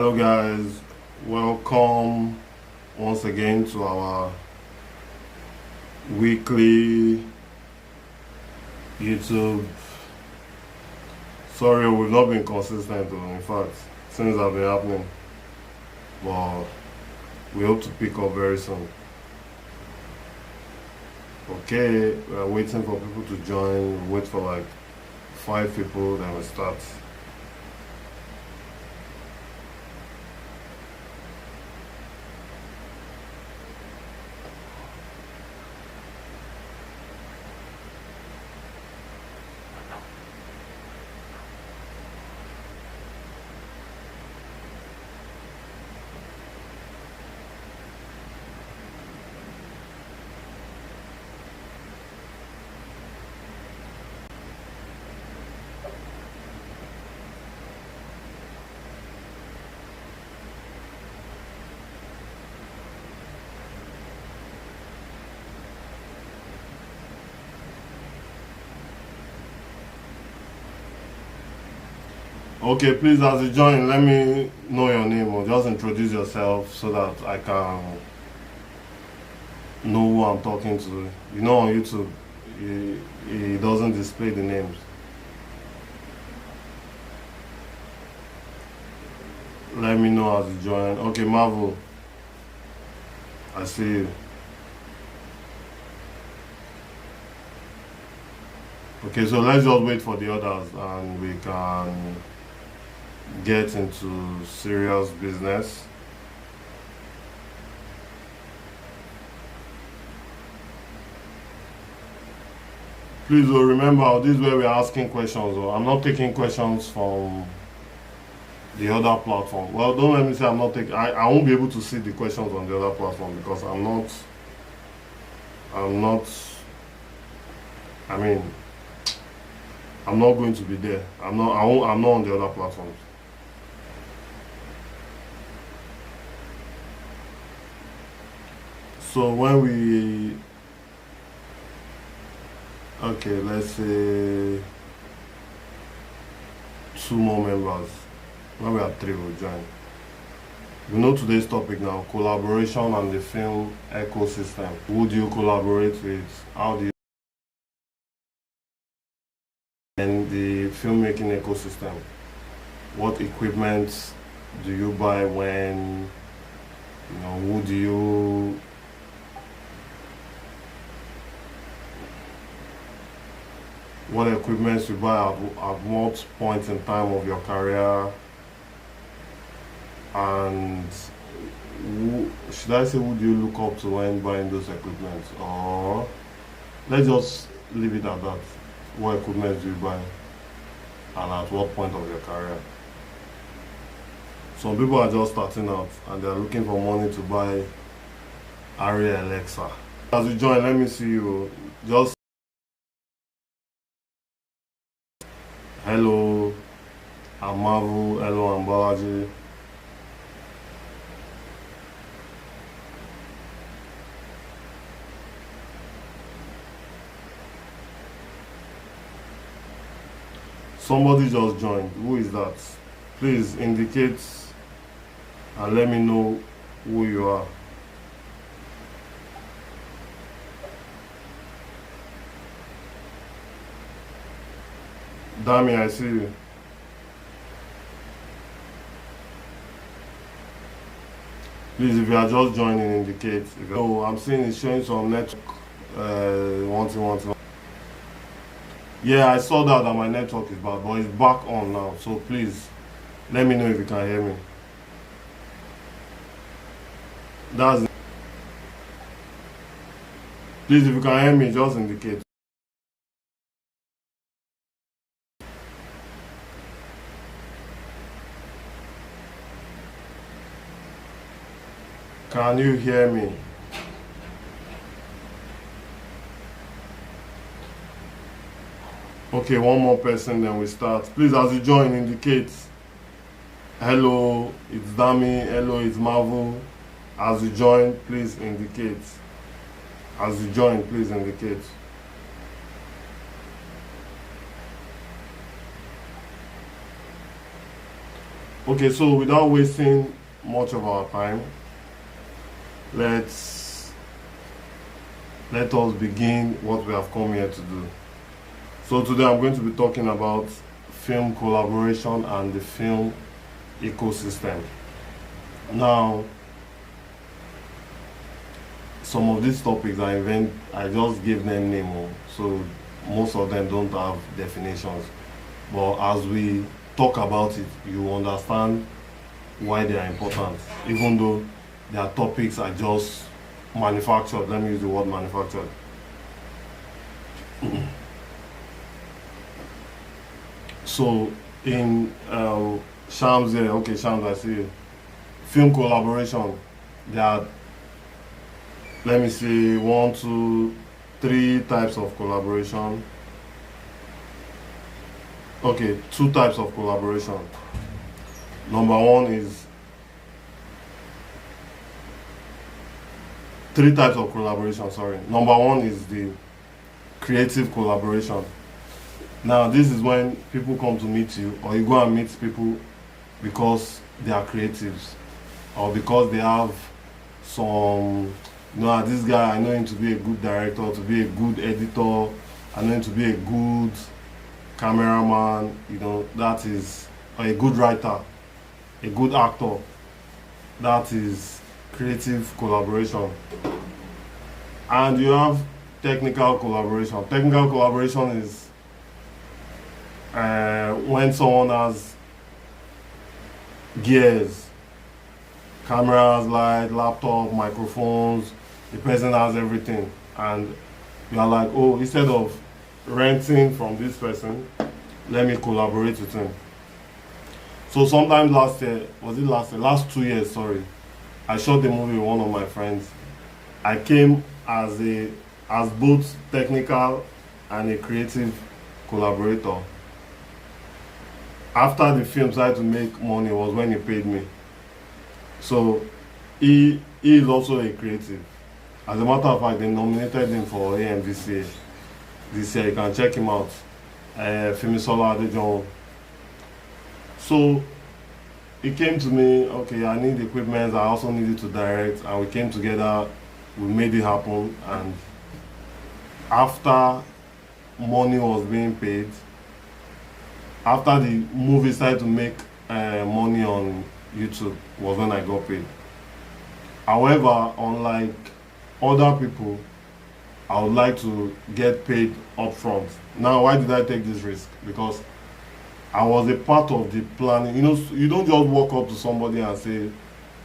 Hello guys, welcome once again to our weekly YouTube. Sorry, we've not been consistent though. In fact, things have been happening, but we hope to pick up very soon. Okay, we are waiting for people to join. Wait for like 5 people, then we start. Okay, please, as you join, let me know your name or just introduce yourself so that I can know who I'm talking to. You know, on YouTube, it doesn't display the names. Let me know as you join. Okay, Marvel, I see you. Okay, so let's just wait for the others and we can get into serious business. Please remember, this is where we're asking questions. I'm not taking questions from the other platform. Well, don't let me say I'm not taking. I won't be able to see the questions on the other platform because I'm not. I mean, I'm not going to be there. I'm not. I'm not on the other platforms. So when we, okay, let's say 2 more members. When we have 3, we'll join. We know today's topic now: collaboration and the film ecosystem. Who do you collaborate with? How do you and the filmmaking ecosystem? What equipment do you buy when? Who do you? What equipment you buy at what point in time of your career? And should I say who do you look up to when buying those equipment? Or let's just leave it at that. What equipment do you buy and at what point of your career? Some people are just starting out and they're looking for money to buy Aria Alexa. As you join, let me see you. Just hello, I'm Marvel. Hello, I'm Balaji. Somebody just joined. Who is that? Please indicate and let me know who you are. Dami, I see you. Please, if you are just joining, indicate. Oh, I'm seeing it's showing some network. One. Yeah, I saw that my network is bad, but it's back on now. So please, let me know if you can hear me. That's it. Please, if you can hear me, just indicate. Can you hear me? Okay, one more person, then we start. Please, as you join, indicate. Hello, it's Dami. Hello, it's Marvel. As you join, please indicate. As you join, please indicate. Okay, so without wasting much of our time, let us begin what we have come here to do. So today I'm going to be talking about film collaboration and the film ecosystem. Now, some of these topics I just gave them name, so most of them don't have definitions. But as we talk about it, you understand why they are important, even though their topics are just manufactured. Let me use the word manufactured. So in Shams here, okay, Shams, I see you. Film collaboration, there are, let me see, 1, 2, 3 types of collaboration. Okay, 2 types of collaboration. Number 1 is 3 types of collaboration, sorry. Number 1 is the creative collaboration. Now, this is when people come to meet you, or you go and meet people because they are creatives, or because they have some, this guy, I know him to be a good director, to be a good editor, I know him to be a good cameraman, that is, or a good writer, a good actor. That is creative collaboration. And you have technical collaboration. Technical collaboration is when someone has gears, cameras, light, laptop, microphones, the person has everything, and you are like, oh, instead of renting from this person, let me collaborate with him. So sometime last 2 years, sorry, I shot a movie with one of my friends. I came as both technical and a creative collaborator. After the film started to make money was when he paid me. So he is also a creative. As a matter of fact, they nominated him for AMVCA this year. You can check him out. Fimisola Adejon. So he came to me, okay, I need equipment, I also needed to direct, and we came together, we made it happen. And after money was being paid, after the movie started to make money on YouTube, was when I got paid. However, unlike other people, I would like to get paid upfront. Now, why did I take this risk? Because I was a part of the planning. You don't just walk up to somebody and say,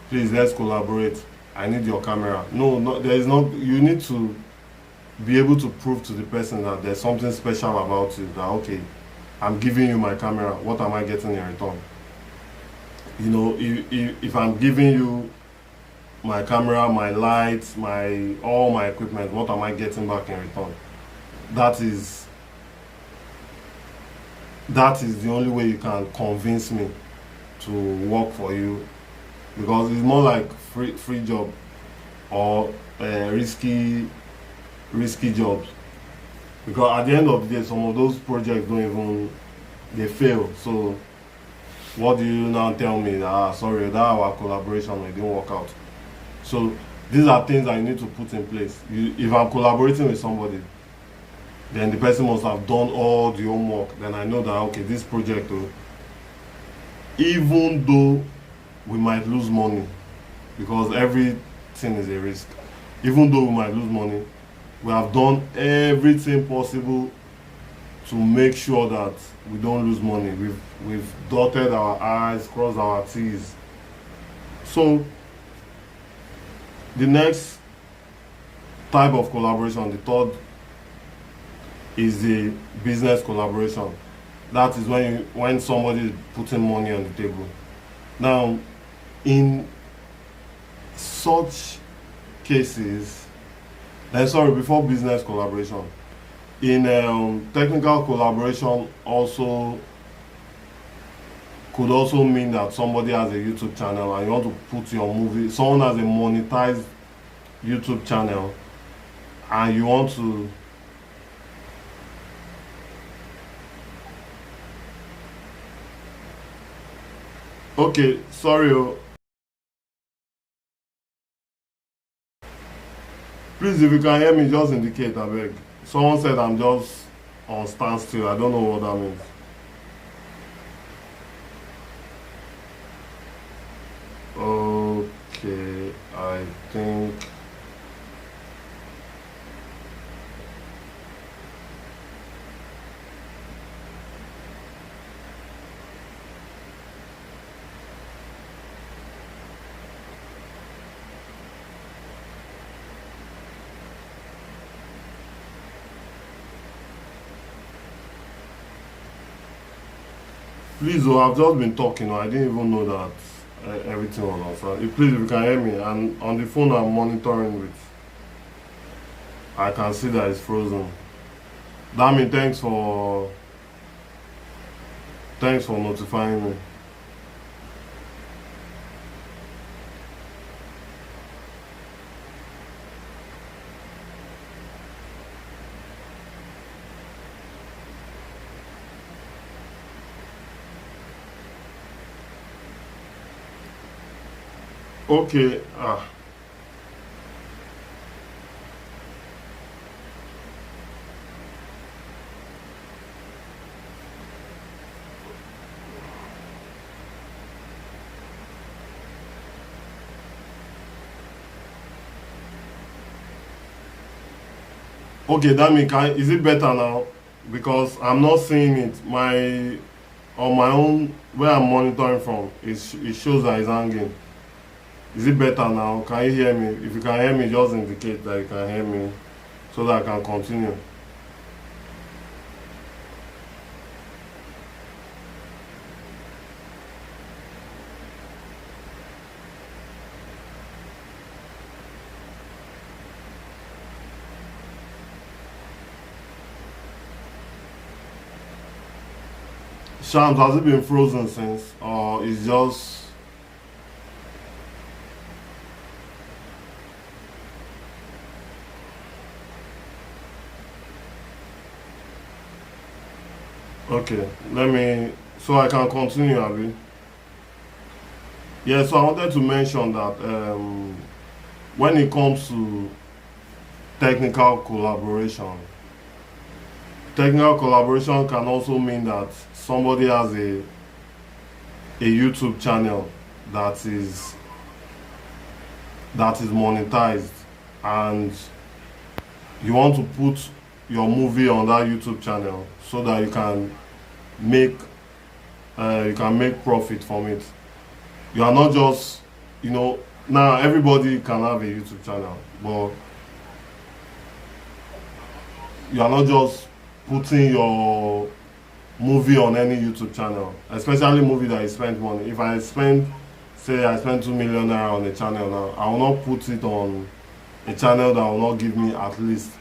please, let's collaborate, I need your camera. No, there is not. You need to be able to prove to the person that there's something special about you, that, okay, I'm giving you my camera, what am I getting in return? If I'm giving you my camera, my lights, all my equipment, what am I getting back in return? That is the only way you can convince me to work for you, because it's more like free job or risky jobs. Because at the end of the day, some of those projects they fail. So what do you now tell me that, sorry, that our collaboration, it didn't work out? So these are things that you need to put in place. If I'm collaborating with somebody, then the person must have done all the homework. Then I know that, okay, this project, even though we might lose money, because everything is a risk, even though we might lose money, we have done everything possible to make sure that we don't lose money. We've dotted our I's, crossed our T's. So the next type of collaboration, the third, is the business collaboration. That is when somebody is putting money on the table. Now, in such cases, before business collaboration, in technical collaboration could also mean that somebody has a YouTube channel and you want to put your movie, someone has a monetized YouTube channel and you want to Okay, sorry. Please, if you can hear me, just indicate, I beg. Someone said I'm just on standstill. I don't know what that means. Okay, I think. Please, oh, I've just been talking. I didn't even know that everything was on sound. Please, if you can hear me, and on the phone I'm monitoring with, I can see that it's frozen. Dami, thanks for notifying me. Okay, okay, Dami, is it better now? Because I'm not seeing it. On my own, where I'm monitoring from, it shows that it's hanging. Is it better now? Can you hear me? If you can hear me, just indicate that you can hear me so that I can continue. Shams, has it been frozen since? Or it's just. Okay, let me. So I can continue, Abby. Yeah, so I wanted to mention that when it comes to technical collaboration, technical collaboration can also mean that somebody has a YouTube channel that is monetized, and you want to put your movie on that YouTube channel so that make you can make profit from it. You are not just, now everybody can have a YouTube channel, but you are not just putting your movie on any YouTube channel, especially movie that you spend money. If I spend 2 million naira on a channel now, I will not put it on a channel that will not give me at least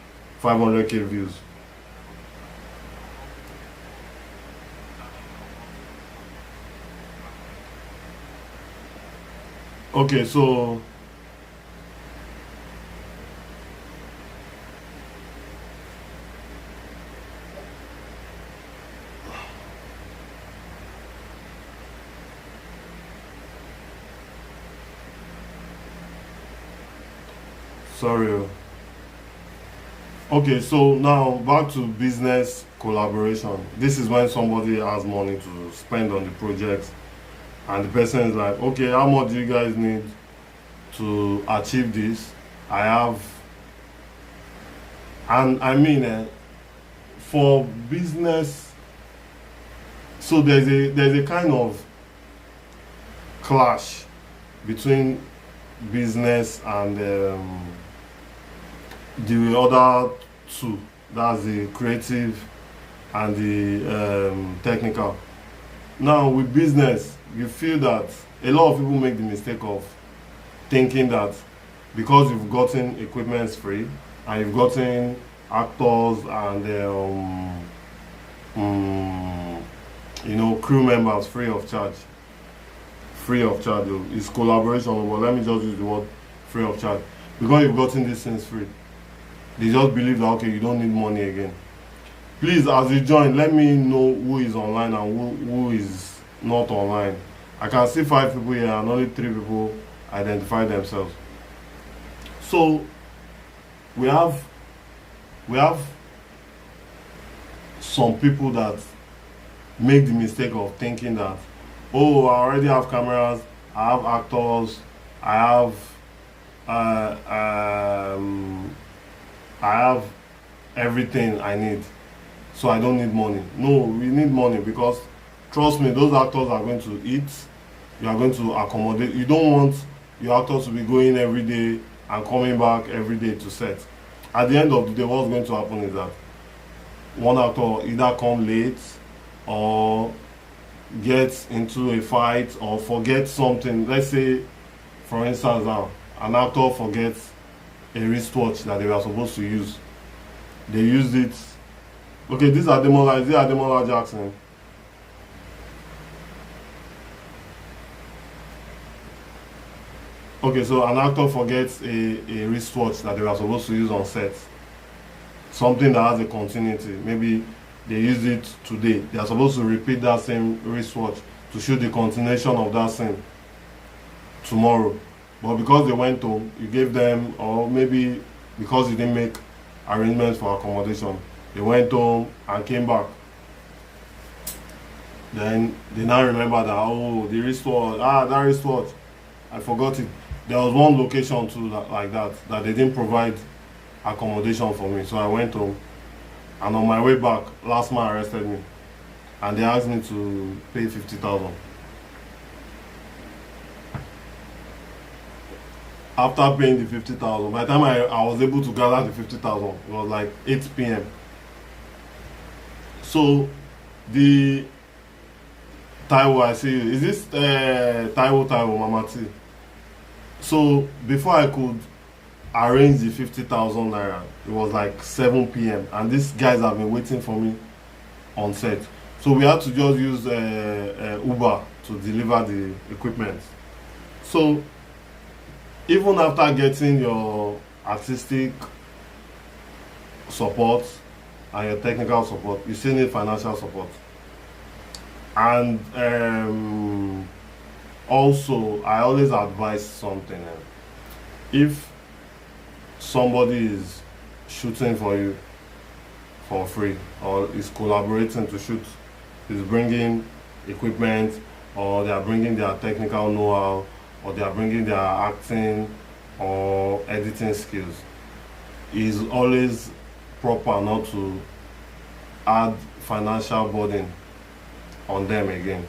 500k views. Okay, so sorry. Okay, so now back to business collaboration. This is when somebody has money to spend on the project, and the person is like, okay, how much do you guys need to achieve this? I have, and I mean, for business, so there's a kind of clash between business and the other two. That's the creative and the technical. Now with business, you feel that a lot of people make the mistake of thinking that because you've gotten equipment free and you've gotten actors and crew members free of charge. It's collaboration, but let me just use the word free of charge. Because you've gotten these things free, they just believe that okay, you don't need money again. Please, as you join, let me know who is online and who is not online. I can see 5 people here and only 3 people identify themselves. So we have some people that make the mistake of thinking that, oh, I already have cameras, I have actors, I have everything I need, so I don't need money. No, we need money, because trust me, those actors are going to eat, you are going to accommodate. You don't want your actors to be going every day and coming back every day to set. At the end of the day, what's going to happen is that one actor either come late or gets into a fight or forgets something. Let's say, for instance, now an actor forgets a wristwatch that they were supposed to use. They used it. Okay, this is Ademola. Is it Ademola Jackson? Okay, so an actor forgets a wristwatch that they were supposed to use on set. Something that has a continuity. Maybe they use it today. They are supposed to repeat that same wristwatch to show the continuation of that scene tomorrow. But because they went home, you gave them, or maybe because you didn't make arrangements for accommodation, they went home and came back. Then they now remember that, oh, the wristwatch, that wristwatch, I forgot it. There was one location too like that they didn't provide accommodation for me. So I went home, and on my way back, last man arrested me, and they asked me to pay 50,000. After paying the 50,000, by the time I was able to gather the 50,000, it was like 8 p.m. So the Taiwo, I see you. Is this Taiwo Mamati? So before I could arrange the 50,000 naira, it was like 7 p.m. and these guys have been waiting for me on set. So we had to just use Uber to deliver the equipment. So even after getting your artistic support and your technical support, you still need financial support. And also, I always advise something. If somebody is shooting for you for free, or is collaborating to shoot, is bringing equipment, or they are bringing their technical know-how, or they are bringing their acting or editing skills, is always proper not to add financial burden on them again.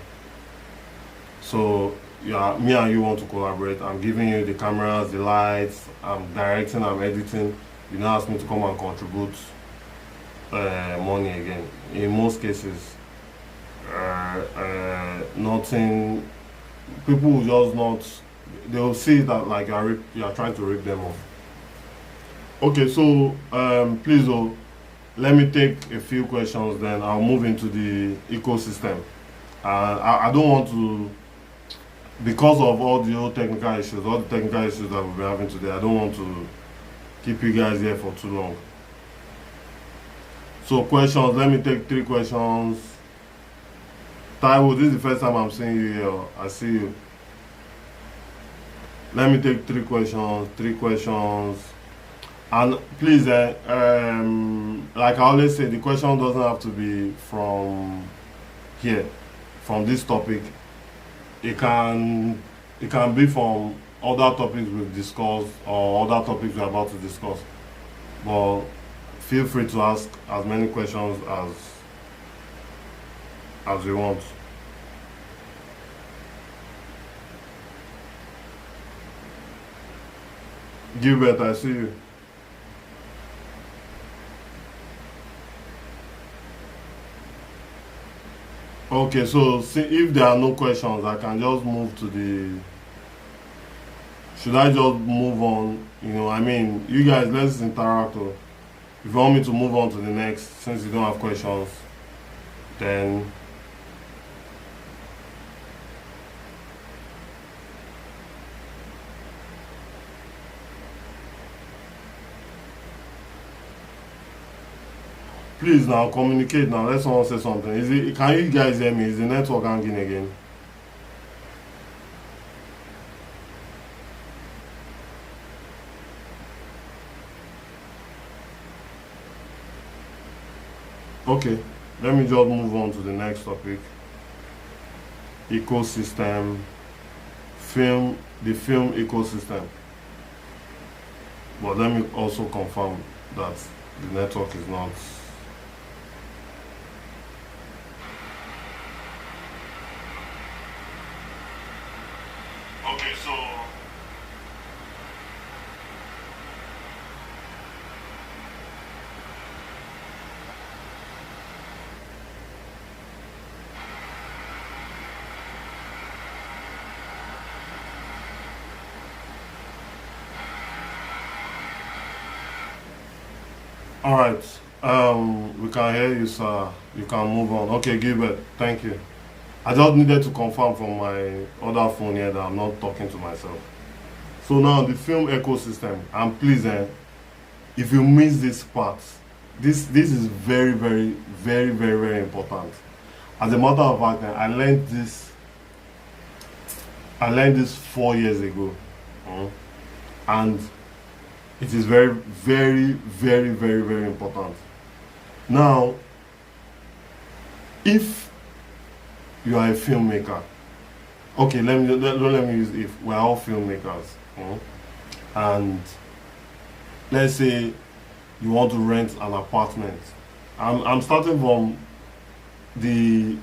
So me and you want to collaborate. I'm giving you the cameras, the lights, I'm directing, I'm editing. You don't ask me to come and contribute money again. In most cases, nothing. People will just not. They will see that like you are trying to rip them off. Okay, so please, let me take a few questions. Then I'll move into the ecosystem. I don't want to. Because of all the technical issues that we've been having today, I don't want to keep you guys here for too long. So questions, let me take 3 questions. Taiwo, this is the first time I'm seeing you here. I see you. Let me take 3 questions. And please, like I always say, the question doesn't have to be from here, from this topic. It can be from other topics we've discussed or other topics we're about to discuss. But feel free to ask as many questions as you want. Gilbert, I see you. Okay, so see, if there are no questions, I can just move to the. Should I just move on? I mean, you guys, let's interact. If you want me to move on to the next, since you don't have questions, then. Please now communicate now. Let someone say something. Can you guys hear me? Is the network hanging again? Okay, let me just move on to the next topic. Ecosystem, the film ecosystem. But let me also confirm that the network is not. Okay, so all right. We can hear you, sir. You can move on. Okay, Gilbert, thank you. I just needed to confirm from my other phone here that I'm not talking to myself. So now the film ecosystem, and please, if you miss this part, this is very, very, very, very, very important. As a matter of fact, I learned this. I learned this 4 years ago, and it is very, very, very, very, very important. Now, if you are a filmmaker, okay, let me use if we're all filmmakers, and let's say you want to rent an apartment. I'm starting from the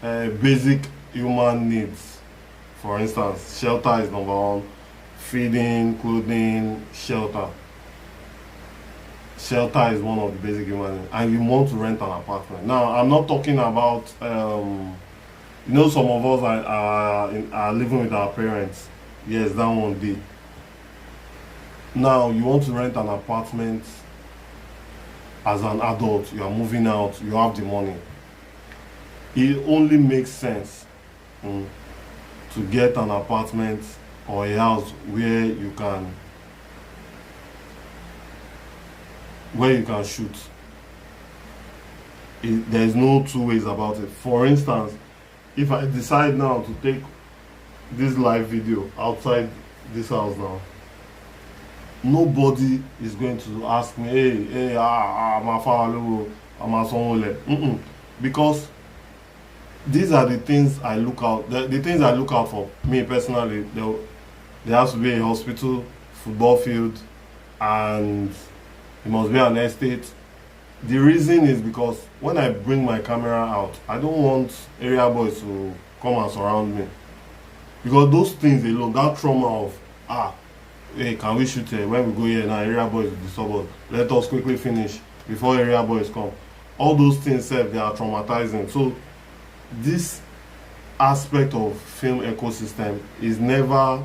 basic human needs. For instance, shelter is number one. Feeding, clothing, shelter. Shelter is one of the basic human needs, and you want to rent an apartment. Now, I'm not talking about some of us are living with our parents. Yes, that one day. Now, you want to rent an apartment as an adult. You are moving out. You have the money. It only makes sense to get an apartment or a house where you can shoot. There's no two ways about it. For instance, if I decide now to take this live video outside this house now, nobody is going to ask me, hey, I'm a follow, I'm a someone, because these are the things I look out. The things I look out for. Me personally, there has to be a hospital, football field, and it must be an estate. The reason is because when I bring my camera out, I don't want area boys to come and surround me. Because those things alone, that trauma of, hey, can we shoot here? When we go here now, area boys will disturb us. Let us quickly finish before area boys come. All those things, they are traumatizing. So this aspect of film ecosystem is never,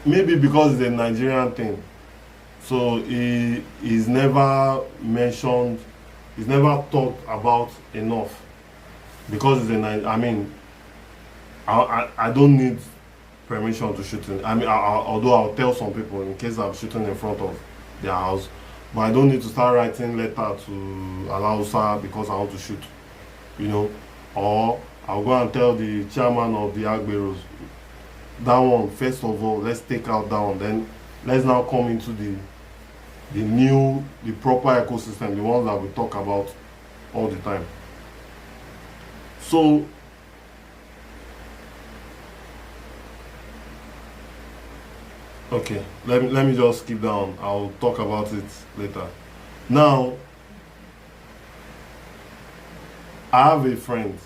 maybe because it's a Nigerian thing, so it is never mentioned, it's never talked about enough, because it's I don't need permission to shoot in. Although I'll tell some people in case I'm shooting in front of their house, but I don't need to start writing letter to Alausa because I want to shoot, or I'll go and tell the chairman of the Agberos, that one, first of all, let's take out that one, then let's now come into the proper ecosystem, the ones that we talk about all the time. So okay, let me just skip down. I'll talk about it later. Now, I have a friend.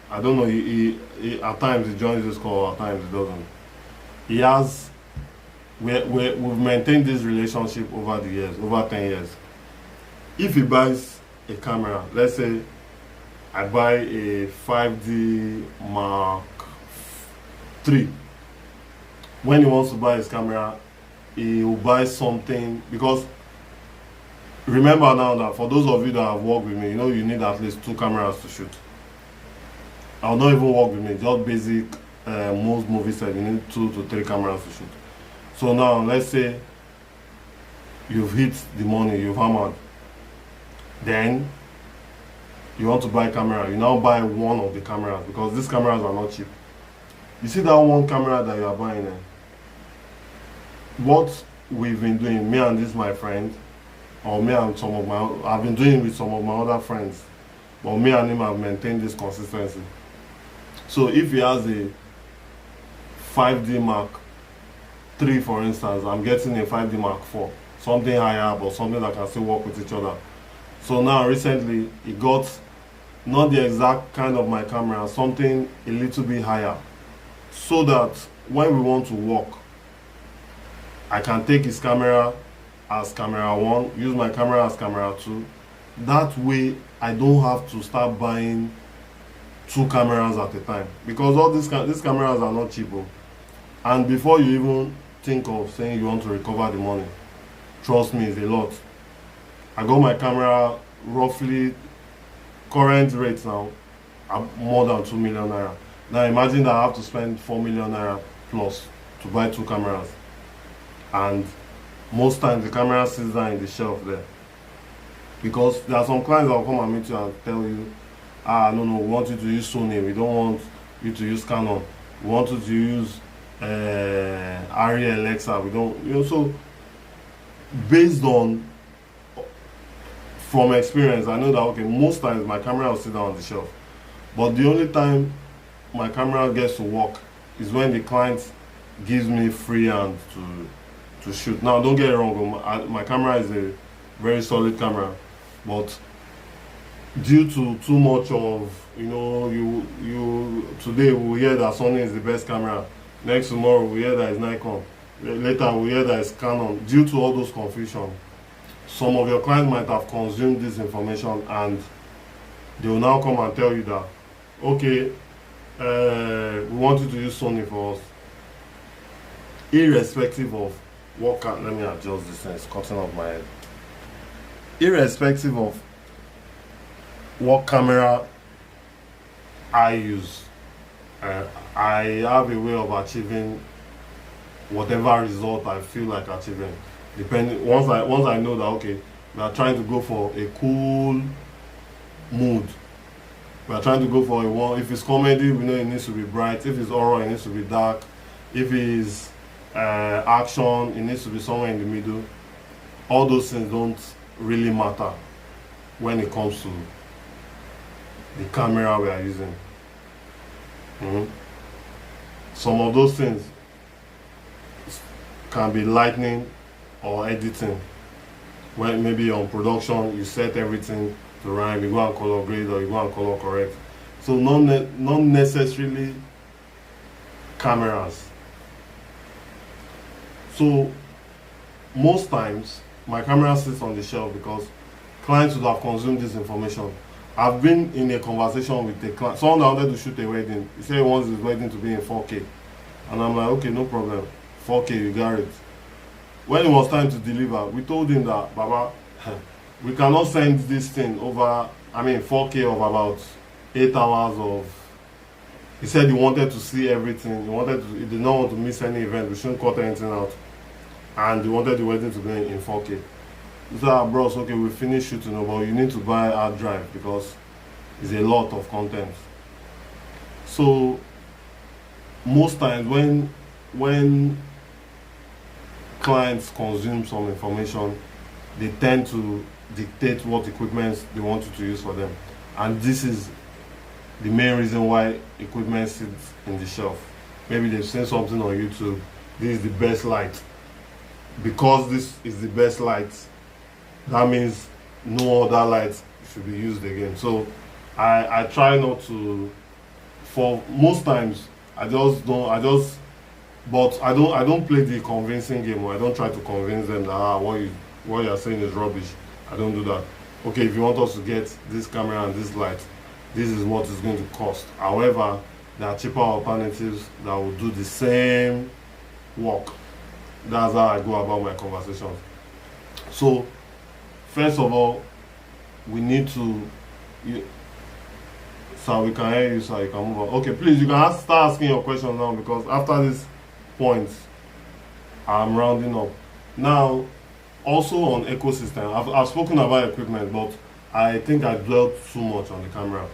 I don't know. He at times he joins this call. At times he doesn't. He has. We've maintained this relationship over the years, over 10 years. If he buys a camera, let's say I buy a 5D Mark III. When he wants to buy his camera, he will buy something, because remember now that for those of you that have worked with me, you need at least 2 cameras to shoot. I'll not even work with me, just basic, most movie set, you need 2 to 3 cameras to shoot. So now, let's say you've hit the money, you've hammered, then you want to buy a camera, you now buy one of the cameras, because these cameras are not cheap. You see that one camera that you are buying, what we've been doing, me and this my friend, or me and some of my, I've been doing it with some of my other friends, but me and him have maintained this consistency. So if he has a 5D Mark III, for instance, I'm getting a 5D Mark IV, something higher, but something that can still work with each other. So now recently he got not the exact kind of my camera, something a little bit higher, so that when we want to work, I can take his camera as camera 1, use my camera as camera 2. That way I don't have to start buying 2 cameras at a time, because all these cameras are not cheap. And before you even think of saying you want to recover the money, trust me, it's a lot. I got my camera roughly, current rates now are more than 2 million naira. Now imagine that I have to spend 4 million naira plus to buy 2 cameras, and most times the camera sits down in the shelf there, because there are some clients that will come and meet you and tell you, no, we want you to use Sony, we don't want you to use Canon, we want you to use Arri Alexa, we don't, so based on, from experience, I know that, okay, most times my camera will sit down on the shelf, but the only time my camera gets to work is when the client gives me free hand to shoot. Now don't get it wrong, my camera is a very solid camera, but due to too much of, you today we hear that Sony is the best camera, next tomorrow we hear that it's Nikon, later we hear that it's Canon. Due to all those confusion, some of your clients might have consumed this information, and they will now come and tell you that, okay, we want you to use Sony for us, irrespective of what let me adjust this thing, it's cutting off my head. Irrespective of what camera I use, I have a way of achieving whatever result I feel like achieving. Depending, once I know that, okay, we are trying to go for a cool mood, we are trying to go for a one. If it's comedy, we know it needs to be bright. If it's horror, it needs to be dark. If it's action, it needs to be somewhere in the middle. All those things don't really matter when it comes to the camera we are using. Some of those things can be lighting or editing. When maybe on production you set everything to rhyme, you go and color grade or you go and color correct. So not necessarily cameras. So most times my camera sits on the shelf because clients would have consumed this information. I've been in a conversation with a client, someone that wanted to shoot a wedding. He said he wants his wedding to be in 4K. And I'm like, okay, no problem. 4K, you got it. When it was time to deliver, we told him that, Baba, we cannot send this thing over, 4K of about 8 hours of. He said he wanted to see everything. He did not want to miss any event. We shouldn't cut anything out. And he wanted the wedding to be in 4K. He said, bros, okay, we finished shooting, but you need to buy a hard drive because it's a lot of content. So most times when clients consume some information, they tend to dictate what equipment they want you to use for them. And this is the main reason why equipment sits in the shelf. Maybe they've seen something on YouTube, this is the best light. Because this is the best light, that means no other light should be used again. So I try not to, for most times I don't play the convincing game, or I don't try to convince them that what you're saying is rubbish. I don't do that. Okay, if you want us to get this camera and this light, this is what it's going to cost. However, there are cheaper alternatives that will do the same work. That's how I go about my conversations. So first of all, we need to, so we can hear you, so you can move on. Okay, please, you can start asking your questions now, because after this point, I'm rounding up. Now, also on ecosystem, I've spoken about equipment, but I think I dwelt too much on the camera.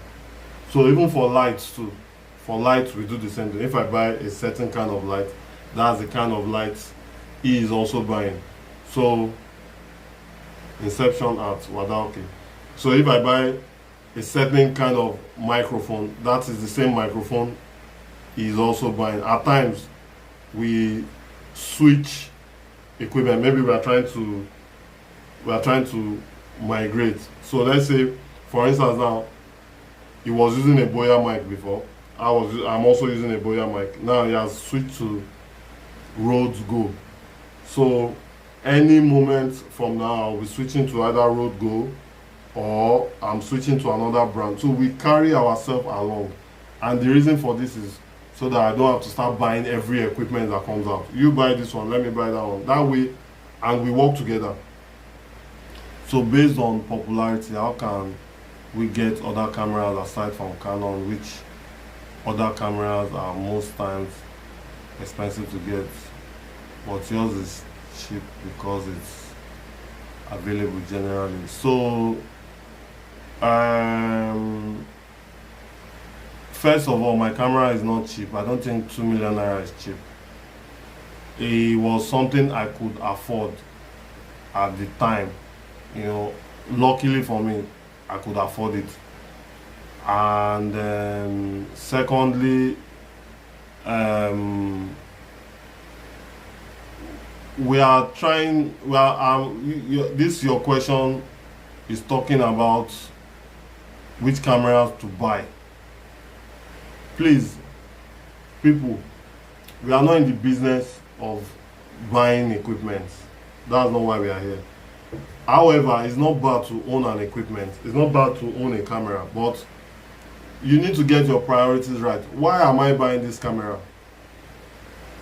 So even for lights too, for lights we do the same thing. If I buy a certain kind of light, that's the kind of light he is also buying. So Inception art, okay. So if I buy a certain kind of microphone, that is the same microphone he's also buying. At times we switch equipment. Maybe we are trying to migrate. So let's say, for instance, now he was using a Boya mic before. I'm also using a Boya mic. Now he has switched to Rhodes Go. So any moment from now, I'll be switching to either Rhodes Go or I'm switching to another brand. So we carry ourselves along. And the reason for this is so that I don't have to start buying every equipment that comes out. You buy this one, let me buy that one. That way, and we work together. So based on popularity, how can we get other cameras aside from Canon? Which other cameras are most times expensive to get, but yours is cheap because it's available generally? So first of all, my camera is not cheap. I don't think 2 million naira is cheap. It was something I could afford at the time. You know, luckily for me, I could afford it. And secondly, we are trying. This your question is talking about which cameras to buy. Please, people, we are not in the business of buying equipment. That's not why we are here. However, it's not bad to own an equipment. It's not bad to own a camera, but you need to get your priorities right. Why am I buying this camera?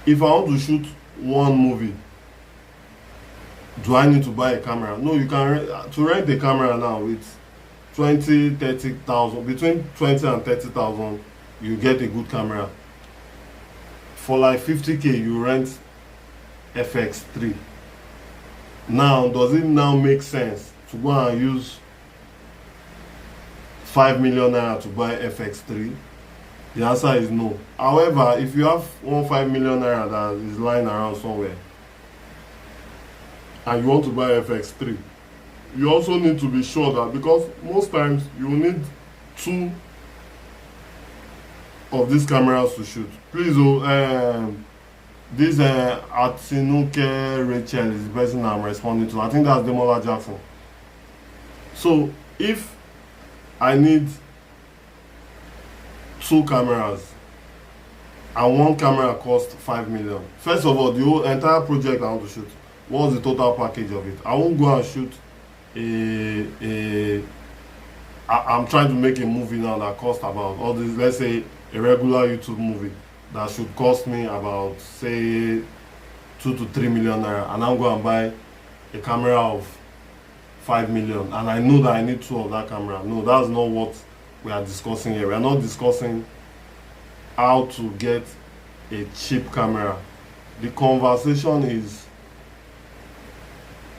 If I want to shoot one movie, do I need to buy a camera? No, you can to rent a camera now with 20, 30,000, between 20 and 30,000, you get a good camera. For like 50k, you rent FX3. Now, does it now make sense to go and use 5 million naira to buy FX3? The answer is no. However, if you have 5 million naira that is lying around somewhere and you want to buy FX3, you also need to be sure that, because most times you will need 2 of these cameras to shoot. Please, this Atinuke Rachel is the person I'm responding to. I think that's Demola Jackson. So if I need 2 cameras and one camera costs 5 million, first of all, the whole entire project I want to shoot, what's the total package of it? I won't go and shoot I'm trying to make a movie now that costs about all this, let's say a regular YouTube movie that should cost me about, say, 2 to 3 million naira, and I'm going to buy a camera of 5 million, and I know that I need 2 of that camera. No, that's not what we are discussing here. We are not discussing how to get a cheap camera. The conversation is,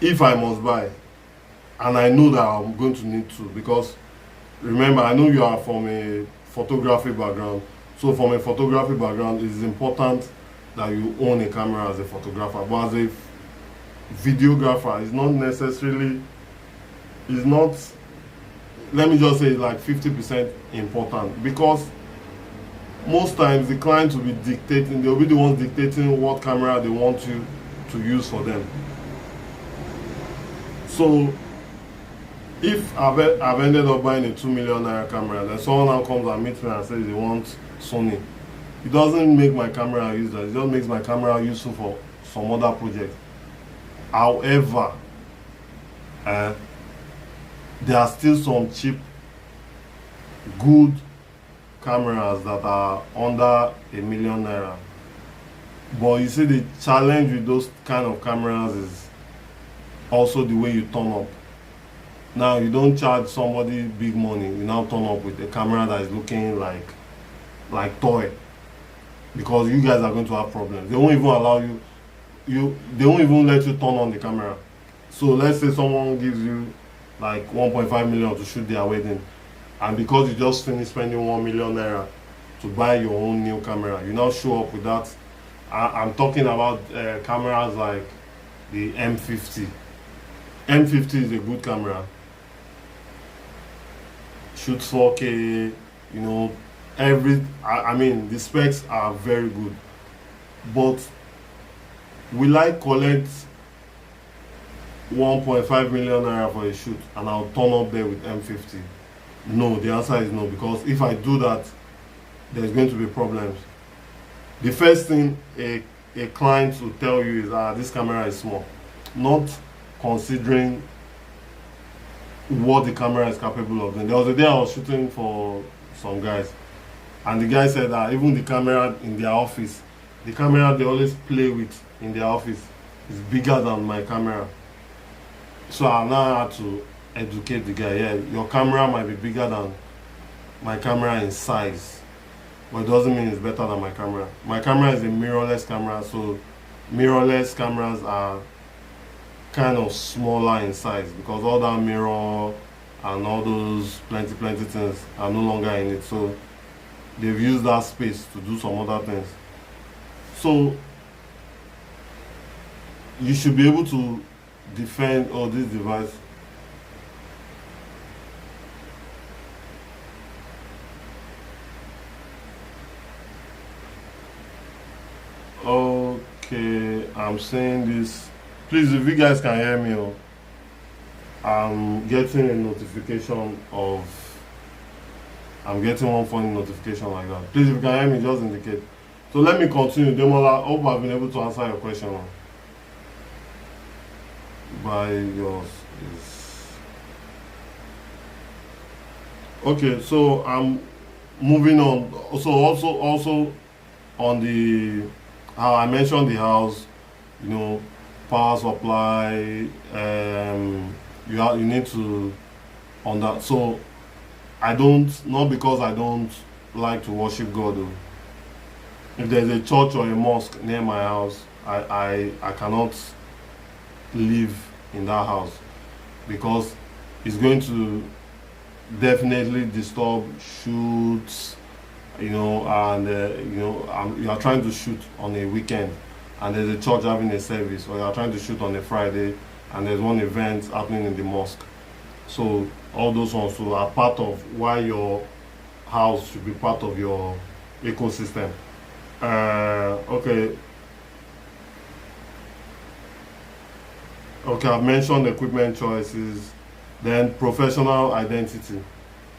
if I must buy, and I know that I'm going to need to, because remember, I know you are from a photography background. So from a photography background, it is important that you own a camera as a photographer. But as a videographer, it's not necessarily, it's not, let me just say, like 50% important. Because most times the client will be dictating, they'll be the ones dictating what camera they want you to use for them. So if I've ended up buying a 2 million naira camera, then someone now comes and meets me and says they want Sony, it doesn't make my camera useless. It just makes my camera useful for some other project. However, there are still some cheap, good cameras that are under a million naira. But you see, the challenge with those kind of cameras is also the way you turn up. Now, you don't charge somebody big money, you now turn up with a camera that is looking like toy, because you guys are going to have problems. They won't even allow they won't even let you turn on the camera. So let's say someone gives you like 1.5 million to shoot their wedding, and because you just finished spending 1 million naira to buy your own new camera, you now show up with that. I'm talking about cameras like the M50. M50 is a good camera. Shoots 4K, you know, I mean, the specs are very good. But will I collect 1.5 million naira for a shoot and I'll turn up there with M50? No, the answer is no, because if I do that, there's going to be problems. The first thing a client will tell you is, this camera is small, not considering what the camera is capable of doing. There was a day I was shooting for some guys, and the guy said that even the camera in their office, the camera they always play with in their office, is bigger than my camera. So I now had to educate the guy. Yeah, your camera might be bigger than my camera in size, but it doesn't mean it's better than my camera. My camera is a mirrorless camera, so mirrorless cameras are kind of smaller in size because all that mirror and all those plenty things are no longer in it. So they've used that space to do some other things. So you should be able to defend all this device. Okay, I'm saying this. Please, if you guys can hear me, I'm getting a notification of. I'm getting one funny notification like that. Please, if you can hear me, just indicate. So let me continue. Demola, I hope I've been able to answer your question. By yours is. Okay, so I'm moving on. So also on the how I mentioned the house, you know, power supply. You need to on that. So I don't, not because I don't like to worship God. Though. If there's a church or a mosque near my house, I cannot live in that house because it's going to definitely disturb shoots, you know, and you are trying to shoot on a weekend and there's a church having a service, or you are trying to shoot on a Friday and there's one event happening in the mosque. So all those ones are part of why your house should be part of your ecosystem. Okay, I've mentioned equipment choices, then professional identity.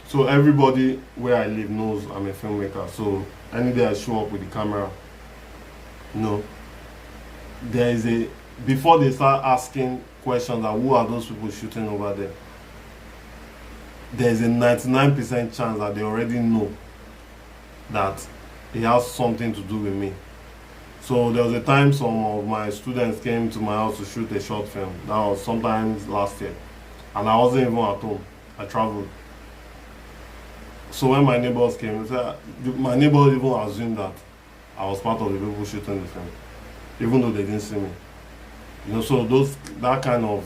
So everybody where I live knows I'm a filmmaker. So any day I show up with the camera, there is a, before they start asking questions like who are those people shooting over there, there's a 99% chance that they already know that it has something to do with me. So there was a time some of my students came to my house to shoot a short film. That was sometimes last year. And I wasn't even at home. I traveled. So when my neighbors came, my neighbors even assumed that I was part of the people shooting the film, even though they didn't see me. So that kind of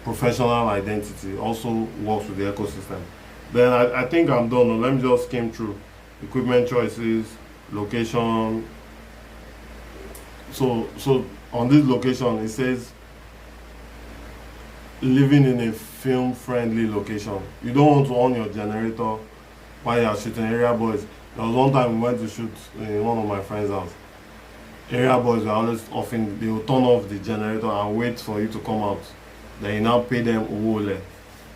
professional identity also works with the ecosystem. Then I think I'm done. Let me just skim through equipment choices, location. So on this location, it says living in a film-friendly location. You don't want to on your generator while you are shooting. Area boys. There was one time we went to shoot in one of my friend's house. Area boys were always often, they will turn off the generator and wait for you to come out. Then you now pay them owole.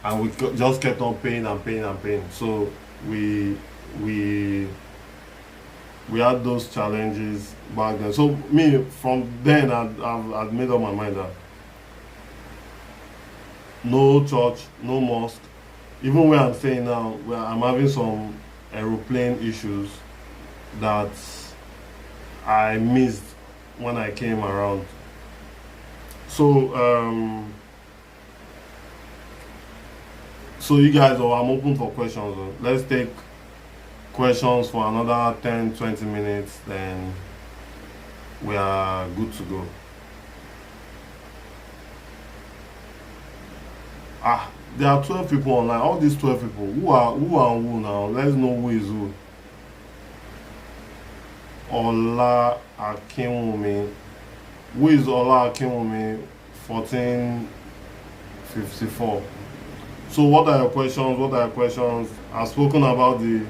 And we just kept on paying and paying and paying. So we had those challenges back then. So me, from then, I've made up my mind that no church, no mosque. Even where I'm staying now, where I'm having some aeroplane issues that I missed when I came around. So so you guys, I'm open for questions. Let's take questions for another 10-20 minutes, then we are good to go. There are 12 people online. All these 12 people, who now? Let's know who is who. Ola Akinwumi. Who is Ola Akinwumi? 14 54. So what are your questions? What are your questions? I've spoken about the...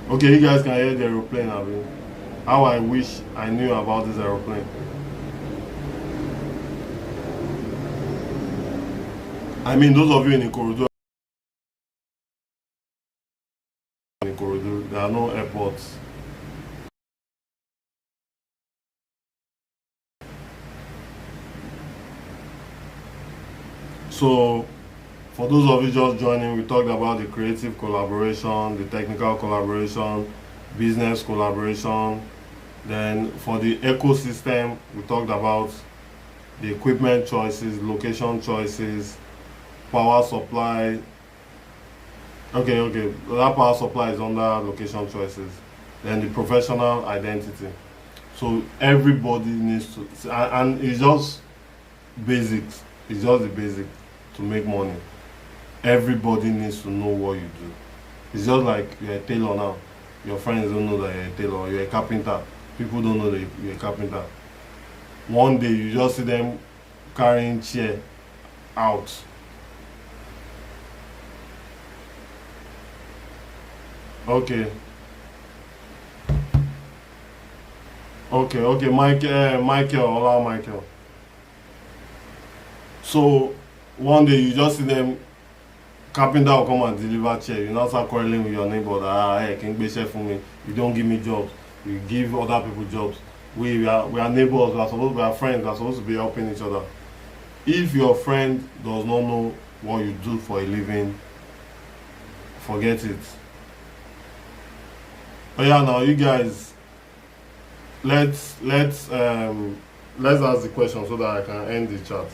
Okay, you guys can hear the aeroplane. I mean, how I wish I knew about this aeroplane. I mean, those of you in Ikorodu, there are no airports. So, for those of you just joining, we talked about the creative collaboration, the technical collaboration, business collaboration. Then for the ecosystem, we talked about the equipment choices, location choices, power supply. Okay, that power supply is under location choices. Then the professional identity. So everybody needs to, and it's just basics. It's just the basic to make money. Everybody needs to know what you do. It's just like you're a tailor now. Your friends don't know that you're a tailor. You're a carpenter. People don't know that you're a carpenter. One day you just see them carrying chair out. Okay, Michael. So one day you just see them, carpenter will come and deliver chair. You now start quarreling with your neighbor that hey, can you be chef for me? You don't give me jobs. You give other people jobs. We are neighbors. We are friends. We are supposed to be helping each other. If your friend does not know what you do for a living, forget it. But yeah, now you guys, let's ask the question so that I can end the chat.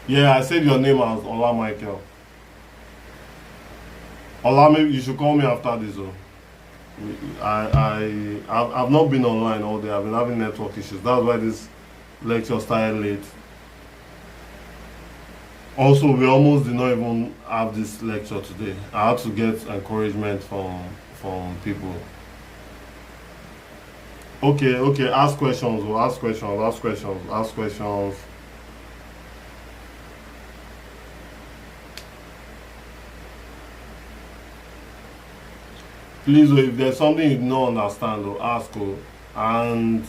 Yeah, I said your name as Ola Michael. Ola, maybe you should call me after this. Though. I've not been online all day. I've been having network issues. That's why this lecture started late. Also, we almost did not even have this lecture today. I had to get encouragement from people. Okay, ask questions. Ask questions. Please, if there's something you don't understand, ask. And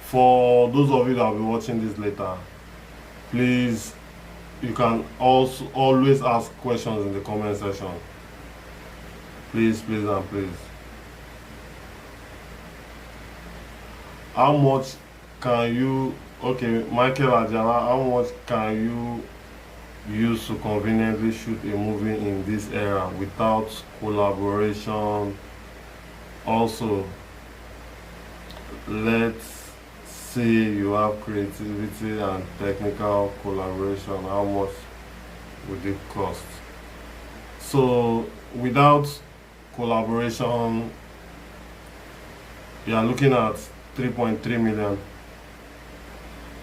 for those of you that will be watching this later, please, you can also always ask questions in the comment section. Please. How much can you, Michael Ajala, how much can you use to conveniently shoot a movie in this era without collaboration? Also, let's say you have creativity and technical collaboration, how much would it cost? So without collaboration, you are looking at 3.3 million.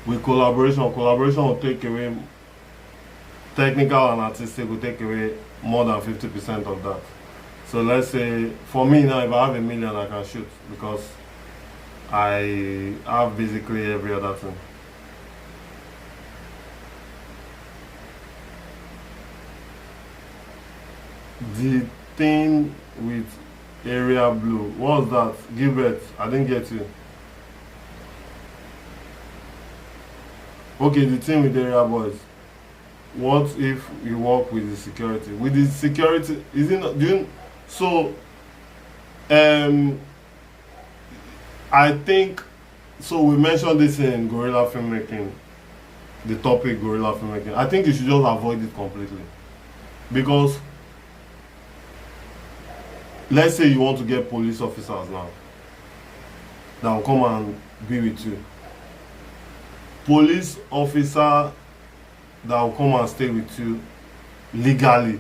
With collaboration will take away, technical and artistic will take away more than 50% of that. So let's say for me now, if I have $1 million, I can shoot because I have basically every other thing. The thing with area blue, what was that? Gilbert, I didn't get you. Okay, the thing with area boys. What if you work with the security? With the security, is it not doing so? I think so. We mentioned this in guerrilla filmmaking, the topic guerrilla filmmaking. I think you should just avoid it completely because let's say you want to get police officers now that will come and be with you. Police officer that will come and stay with you legally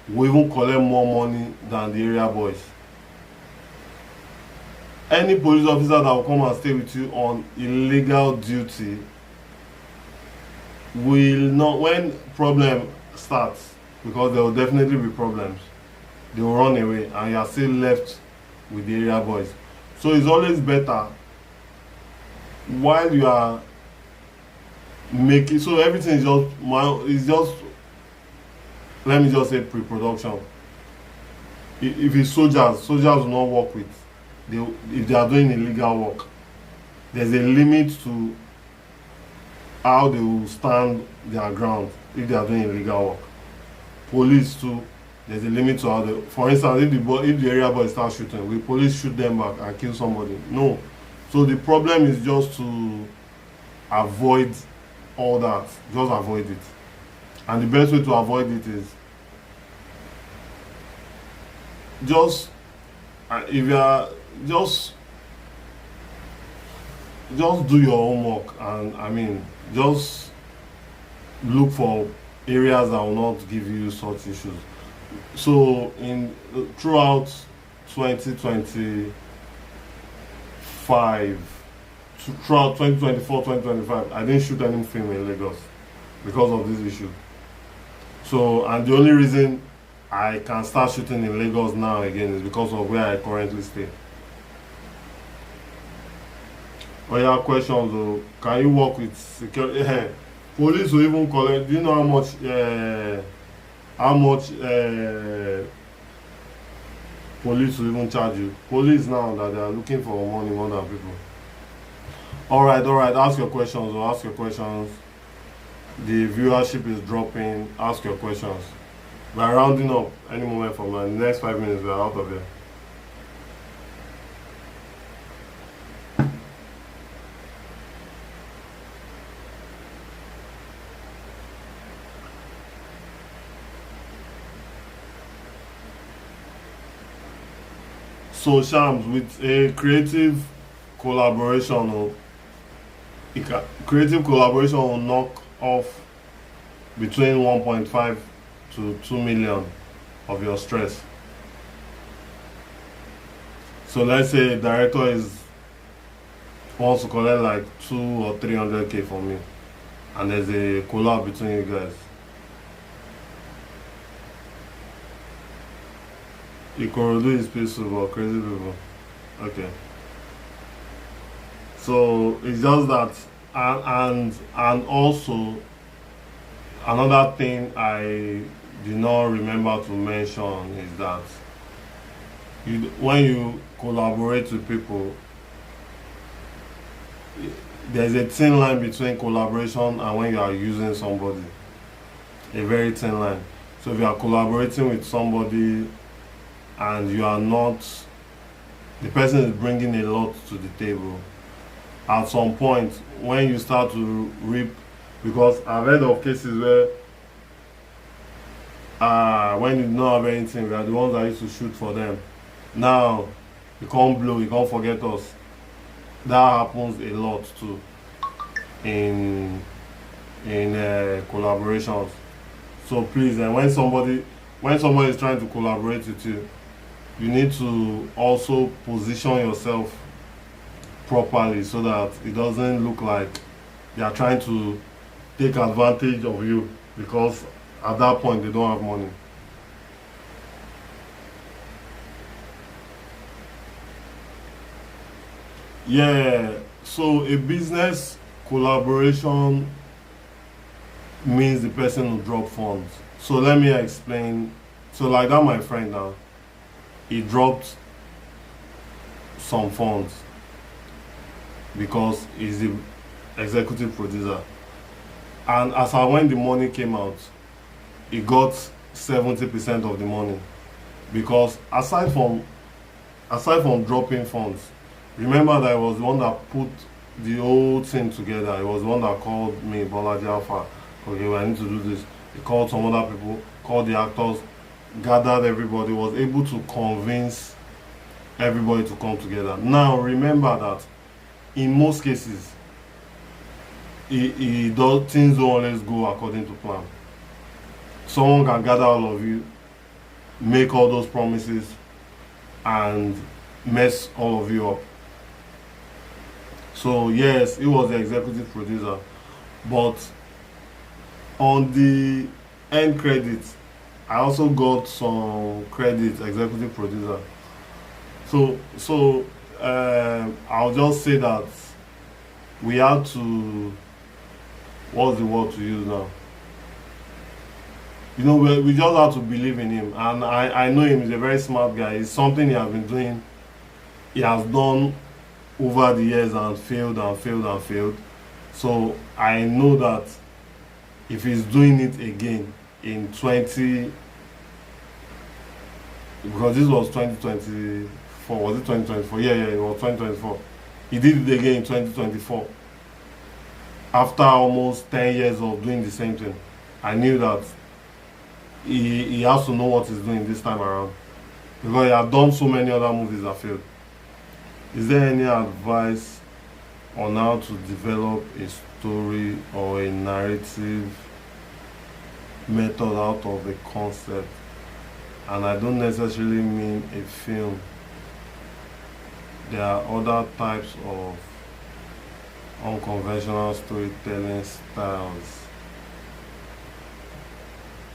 will even collect more money than the area boys. Any police officer that will come and stay with you on illegal duty will not, when problem starts, because there will definitely be problems, they will run away and you are still left with the area boys. So it's always better while you are make it so everything is just it's just, let me just say, pre-production. If it's soldiers will not work with they if they are doing illegal work. There's a limit to how they will stand their ground if they are doing illegal work. Police too, there's a limit to how they, for instance, if the area boy starts shooting, will police shoot them back and kill somebody? No. So the problem is just to avoid all that. Just avoid it. And the best way to avoid it is just if you are just do your homework, and I mean just look for areas that will not give you such issues. So in throughout 2025, throughout 2024, 2025, I didn't shoot any film in Lagos because of this issue. So, and the only reason I can start shooting in Lagos now again is because of where I currently stay. Oh yeah, questions though. Can you work with security? Police will even collect. Do you know how much police will even charge you? Police now that they are looking for money more than people. Alright, ask your questions or ask your questions. The viewership is dropping. Ask your questions. We're rounding up any moment from now. In the next 5 minutes, we're out of here. So Shams, with a creative collaboration, creative collaboration will knock off between 1.5 to 2 million of your stress. So let's say a director wants to collect like 2 or 300k from me, and there's a collab between you guys. Ikorodu is peaceful, but crazy people. Okay. So it's just that, and also another thing I did not remember to mention is that when you collaborate with people, there's a thin line between collaboration and when you are using somebody. A very thin line. So if you are collaborating with somebody and you are not, the person is bringing a lot to the table, at some point when you start to reap, because I've heard of cases where when you don't have anything, we are the ones that used to shoot for them. Now you can't blow, you can't forget us. That happens a lot too in collaborations. So please, and when somebody is trying to collaborate with you, you need to also position yourself properly so that it doesn't look like they are trying to take advantage of you, because at that point they don't have money. Yeah, so a business collaboration means the person will drop funds. So let me explain. So like that, my friend now, he dropped some funds because he's the executive producer. And as when the money came out, he got 70% of the money. Because aside from dropping funds, remember that I was the one that put the whole thing together. He was the one that called me, Bolaji Alpha. Okay, well, I need to do this. He called some other people, called the actors, gathered everybody, was able to convince everybody to come together. Now remember that in most cases, things don't always go according to plan. Someone can gather all of you, make all those promises, and mess all of you up. So yes, he was the executive producer, but on the end credits, I also got some credit, executive producer. So I'll just say that we had to what's the word to use now? You know, we just have to believe in him. And I know him, he's a very smart guy. It's something he has been doing. He has done over the years and failed and failed and failed. So I know that if he's doing it again in 20, because this was 2024, was it 2024? Yeah, it was 2024. He did it again in 2024. After almost 10 years of doing the same thing, I knew that he has to know what he's doing this time around. Because he had done so many other movies that failed. Is there any advice on how to develop a story or a narrative method out of a concept? And I don't necessarily mean a film. There are other types of unconventional storytelling styles.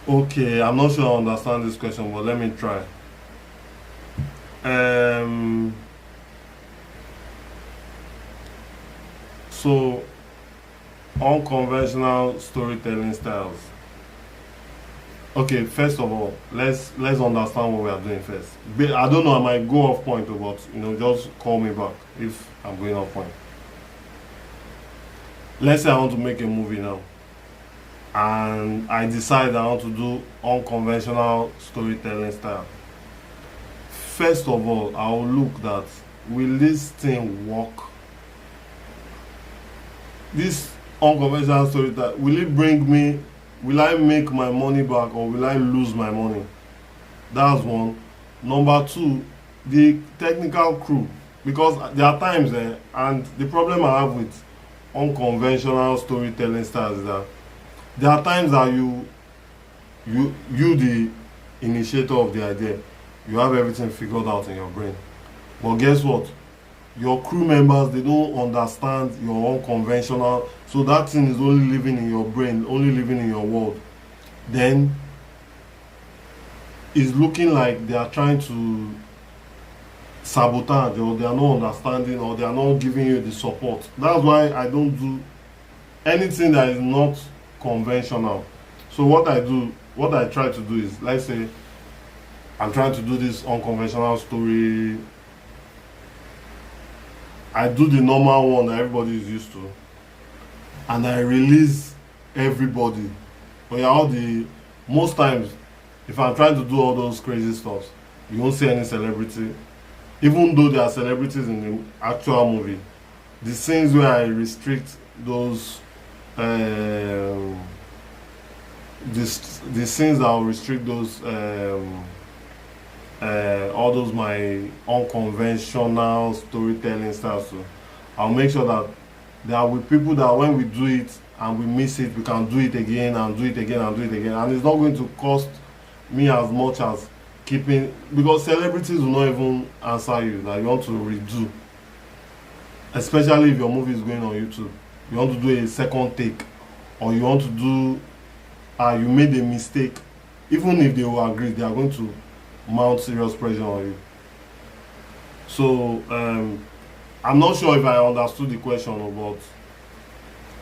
Okay, I'm not sure I understand this question, but let me try. So, unconventional storytelling styles. Okay, first of all, let's understand what we are doing first. I don't know, I might go off point, but just call me back if I'm going off point. Let's say I want to make a movie now, and I decide I want to do unconventional storytelling style. First of all, I will look that, will this thing work? This unconventional storytelling, will I make my money back or will I lose my money? That's one. Number two, the technical crew. Because there are times, and the problem I have with unconventional storytelling styles is that there are times that you the initiator of the idea, you have everything figured out in your brain. But guess what? Your crew members, they don't understand your unconventional, so that thing is only living in your brain, only living in your world. Then it's looking like they are trying to sabotage, or they are not understanding, or they are not giving you the support. That's why I don't do anything that is not conventional. So what I try to do is, let's say I'm trying to do this unconventional story. I do the normal one that everybody is used to, and I release everybody. But most times, if I'm trying to do all those crazy stuff, you won't see any celebrity. Even though there are celebrities in the actual movie, the scenes where I restrict those, the scenes that will restrict those, all those my unconventional storytelling styles. So I'll make sure that there will be people that when we do it and we miss it, we can do it again and do it again and do it again, and it's not going to cost me as much as keeping, because celebrities will not even answer you that you want to redo, especially if your movie is going on YouTube. You want to do a second take, or you want to do you made a mistake. Even if they will agree, they are going to mount serious pressure on you. So I'm not sure if I understood the question about,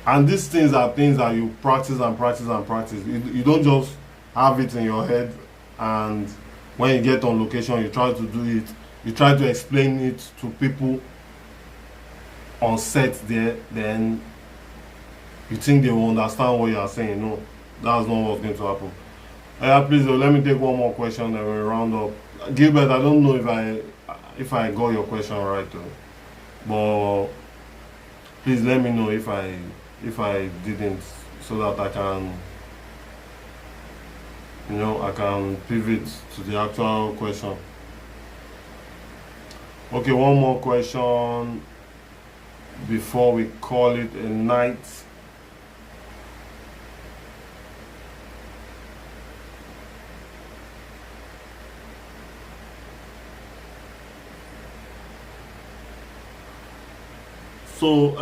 and these things are things that you practice and practice and practice. You don't just have it in your head, and when you get on location you try to do it, you try to explain it to people on set there, then you think they will understand what you are saying. No, that's not what's going to happen. Please let me take one more question and we'll round up. Gilbert, I don't know if I got your question right, but please let me know if I didn't, so that I can pivot to the actual question. Okay, one more question before we call it a night. So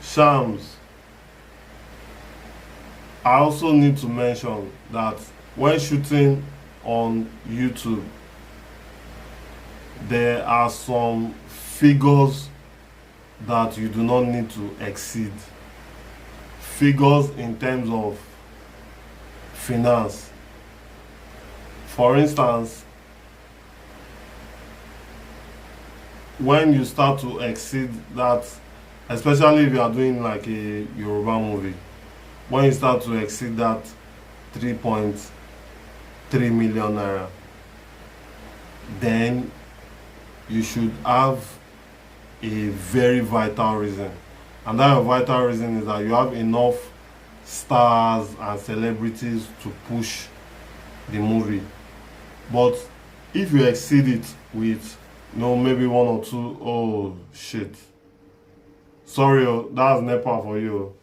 Shams, I also need to mention that when shooting on YouTube, there are some figures that you do not need to exceed. Figures in terms of finance. For instance, when you start to exceed that, especially if you are doing like a Yoruba movie, when you start to exceed that 3.3 million naira, then you should have a very vital reason. And that vital reason is that you have enough stars and celebrities to push the movie. But if you exceed it with, maybe one or two, oh shit, sorry, that's NEPA for you.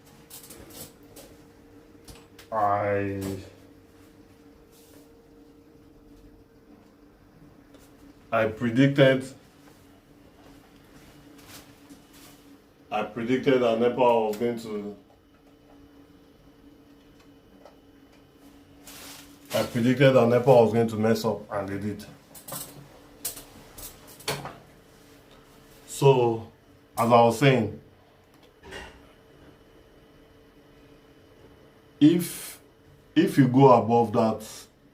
I predicted that NEPA was going to. I predicted that NEPA was going to mess up, and they did. So, as I was saying, if you go above that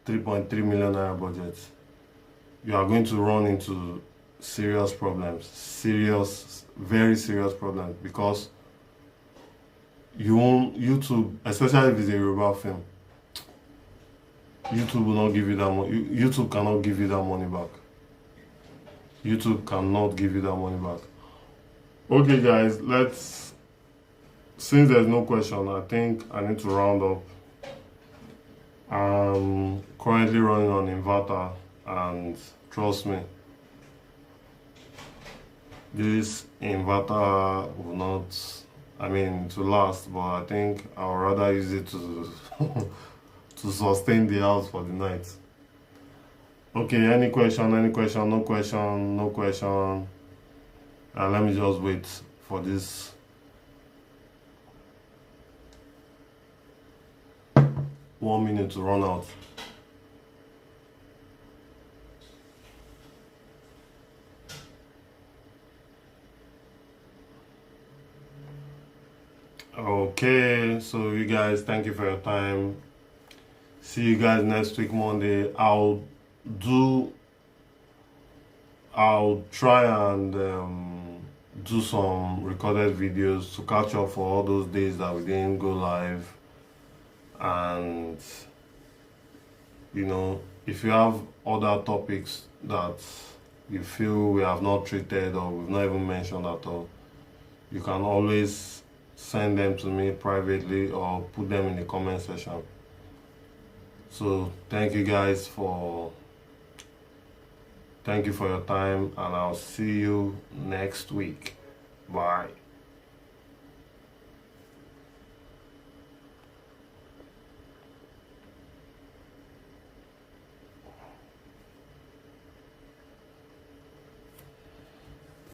3.3 million naira budget, you are going to run into serious problems, very serious problems, because YouTube, especially if it's a Yoruba film, YouTube will not give you that money. YouTube cannot give you that money back. YouTube cannot give you that money back. Okay, guys, since there's no question, I think I need to round up. I'm currently running on inverter, and trust me, this inverter will not, to last, but I think I'll rather use it to to sustain the house for the night. Okay, any question, no question. Let me just wait for this 1 minute to run out. Okay, so you guys, thank you for your time. See you guys next week, Monday. I'll try and do some recorded videos to catch up for all those days that we didn't go live. And if you have other topics that you feel we have not treated or we've not even mentioned at all, you can always send them to me privately or put them in the comment section. So thank you guys for your time, and I'll see you next week. Bye.